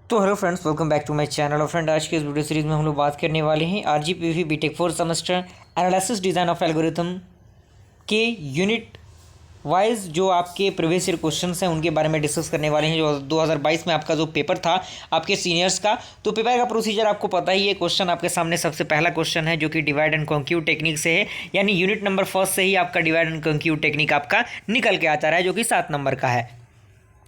तो hello friends, welcome back to my channel. और friend, आज की इस वीडियो सीरीज में हम लोग बात करने वाले हैं RGPV B Tech 4 semester analysis design of algorithm के यूनिट वाइज जो आपके प्रीवियस ईयर क्वेश्चंस हैं उनके बारे में डिस्कस करने वाले हैं। जो 2022 में आपका जो पेपर था आपके सीनियर्स का, तो पेपर का प्रोसीजर आपको पता ही है। क्वेश्चन आपके सामने सबसे पहला क्वेश्चन है जो कि डिवाइड एंड कॉन्क्यू टेक्निक से है, यानी यूनिट नंबर फर्स्ट से ही आपका डिवाइड एंड कॉन्क्यू टेक्निक आपका निकल के आता रहा है, जो कि 7 नंबर का है।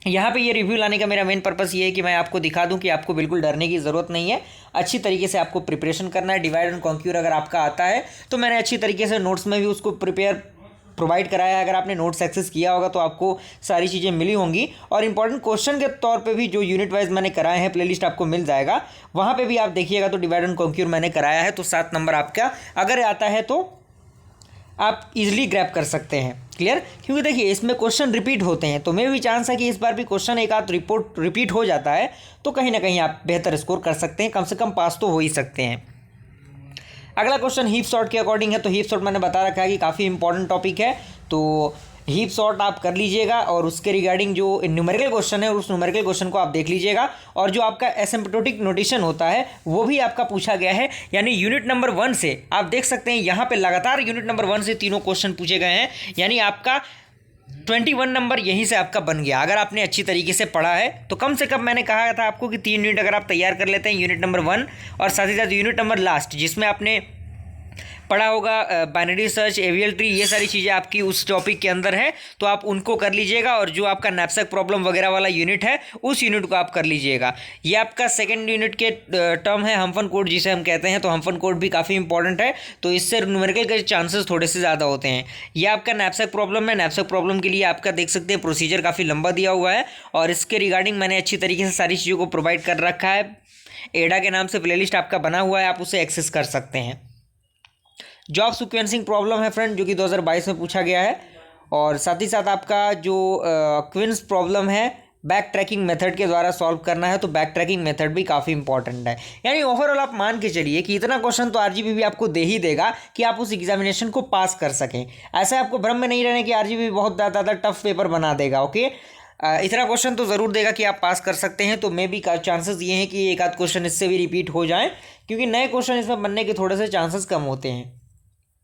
यहाँ पे ये रिव्यू लाने का मेरा मेन पर्पस ये है कि मैं आपको दिखा दूं कि आपको बिल्कुल डरने की ज़रूरत नहीं है। अच्छी तरीके से आपको प्रिपरेशन करना है। डिवाइड एंड कॉन्क्यूर अगर आपका आता है तो मैंने अच्छी तरीके से नोट्स में भी उसको प्रोवाइड कराया है। अगर आपने नोट्स एक्सेस किया होगा तो आपको सारी चीज़ें मिली होंगी। और इंपॉर्टेंट क्वेश्चन के तौर पे भी जो यूनिट वाइज मैंने कराए हैं, प्लेलिस्ट आपको मिल जाएगा, वहाँ पे भी आप देखिएगा तो डिवाइड एंड कॉन्क्यूर मैंने कराया है। तो 7 नंबर आपका अगर आता है तो आप इजीली ग्रैब कर सकते हैं। क्लियर? क्योंकि देखिए इसमें क्वेश्चन रिपीट होते हैं, तो मे भी चांस है कि इस बार भी क्वेश्चन एक आध रिपीट हो जाता है, तो कहीं ना कहीं आप बेहतर स्कोर कर सकते हैं। कम से कम पास तो हो ही सकते हैं। अगला क्वेश्चन हीप सॉर्ट के अकॉर्डिंग है। तो हीप सॉर्ट मैंने बता रखा है कि काफ़ी इंपॉर्टेंट टॉपिक है, तो हीप सॉर्ट आप कर लीजिएगा और उसके रिगार्डिंग जो न्यूमेरिकल क्वेश्चन है उस न्यूमेरिकल क्वेश्चन को आप देख लीजिएगा। और जो आपका एसिम्प्टोटिक नोटेशन होता है वो भी आपका पूछा गया है, यानी यूनिट नंबर 1 से आप देख सकते हैं यहाँ पे लगातार यूनिट नंबर 1 से तीनों क्वेश्चन पूछे गए हैं, यानी आपका 21 नंबर यहीं से आपका बन गया। अगर आपने अच्छी तरीके से पढ़ा है तो कम से कम मैंने कहा था आपको कि 3 यूनिट अगर आप तैयार कर लेते हैं, यूनिट नंबर 1 और साथ ही साथ यूनिट नंबर लास्ट जिसमें आपने पढ़ा होगा बाइनरी सर्च, एवीएल ट्री, ये सारी चीज़ें आपकी उस टॉपिक के अंदर है, तो आप उनको कर लीजिएगा। और जो आपका नैपसैक प्रॉब्लम वगैरह वाला यूनिट है उस यूनिट को आप कर लीजिएगा। ये आपका सेकंड यूनिट के टर्म है हम्फन कोड जिसे हम कहते हैं, तो हम्फन कोड भी काफ़ी इंपॉर्टेंट है, तो इससे न्यूमेरिकल के चांसेस थोड़े से ज़्यादा होते हैं। ये आपका नैपसैक प्रॉब्लम है। नैपसैक प्रॉब्लम के लिए आपका देख सकते हैं प्रोसीजर काफ़ी लंबा दिया हुआ है और इसके रिगार्डिंग मैंने अच्छी तरीके से सारी चीज़ों को प्रोवाइड कर रखा है। एडा के नाम से प्लेलिस्ट आपका बना हुआ है, आप उसे एक्सेस कर सकते हैं। जॉब सीक्वेंसिंग प्रॉब्लम है फ्रेंड, जो कि 2022 में पूछा गया है। और साथ ही साथ आपका जो क्विंस प्रॉब्लम है बैक ट्रैकिंग मेथड के द्वारा सॉल्व करना है, तो बैक ट्रैकिंग मेथड भी काफ़ी इंपॉर्टेंट है। यानी ओवरऑल आप मान के चलिए कि इतना क्वेश्चन तो आरजीपी भी आपको दे ही देगा कि आप उस एग्जामिनेशन को पास कर सकें। ऐसे आपको भ्रम में नहीं रहने कि आरजीपी बहुत ज़्यादा टफ पेपर बना देगा। ओके, इतना क्वेश्चन तो ज़रूर देगा कि आप पास कर सकते हैं। तो मे बी चांसेस ये हैं कि एक आध क्वेश्चन इससे भी रिपीट हो जाएं, क्योंकि नए क्वेश्चन इसमें बनने के थोड़े से चांसेस कम होते हैं।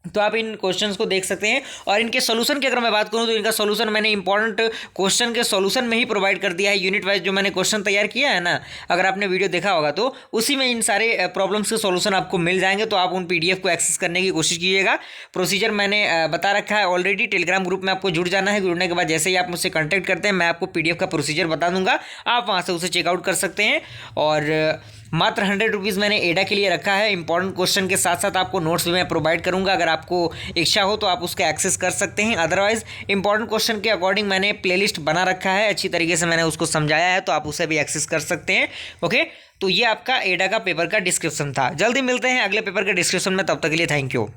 तो आप इन क्वेश्चंस को देख सकते हैं। और इनके सॉल्यूशन की अगर मैं बात करूं तो इनका सॉल्यूशन मैंने इंपॉर्टेंट क्वेश्चन के सॉल्यूशन में ही प्रोवाइड कर दिया है। यूनिट वाइज जो मैंने क्वेश्चन तैयार किया है ना, अगर आपने वीडियो देखा होगा तो उसी में इन सारे प्रॉब्लम्स के सॉल्यूशन आपको मिल जाएंगे, तो आप उन पीडीएफ को एक्सेस करने की कोशिश कीजिएगा। प्रोसीजर मैंने बता रखा है ऑलरेडी। टेलीग्राम ग्रुप में आपको जुड़ जाना है। जुड़ने के बाद जैसे ही आप मुझसे कॉन्टैक्ट करते हैं मैं आपको पीडीएफ का प्रोसीजर बता दूंगा, आप वहाँ से उसे चेकआउट कर सकते हैं। और मात्र 100 रुपीज़ मैंने एडा के लिए रखा है। इंपॉर्टेंट क्वेश्चन के साथ साथ आपको नोट्स भी मैं प्रोवाइड करूंगा, अगर आपको इच्छा हो तो आप उसका एक्सेस कर सकते हैं। अदरवाइज इंपॉर्टेंट क्वेश्चन के अकॉर्डिंग मैंने प्लेलिस्ट बना रखा है, अच्छी तरीके से मैंने उसको समझाया है, तो आप उसे भी एक्सेस कर सकते हैं। ओके, तो ये आपका एडा का पेपर का डिस्क्रिप्शन था। जल्दी मिलते हैं अगले पेपर के डिस्क्रिप्शन में, तब तक के लिए थैंक यू।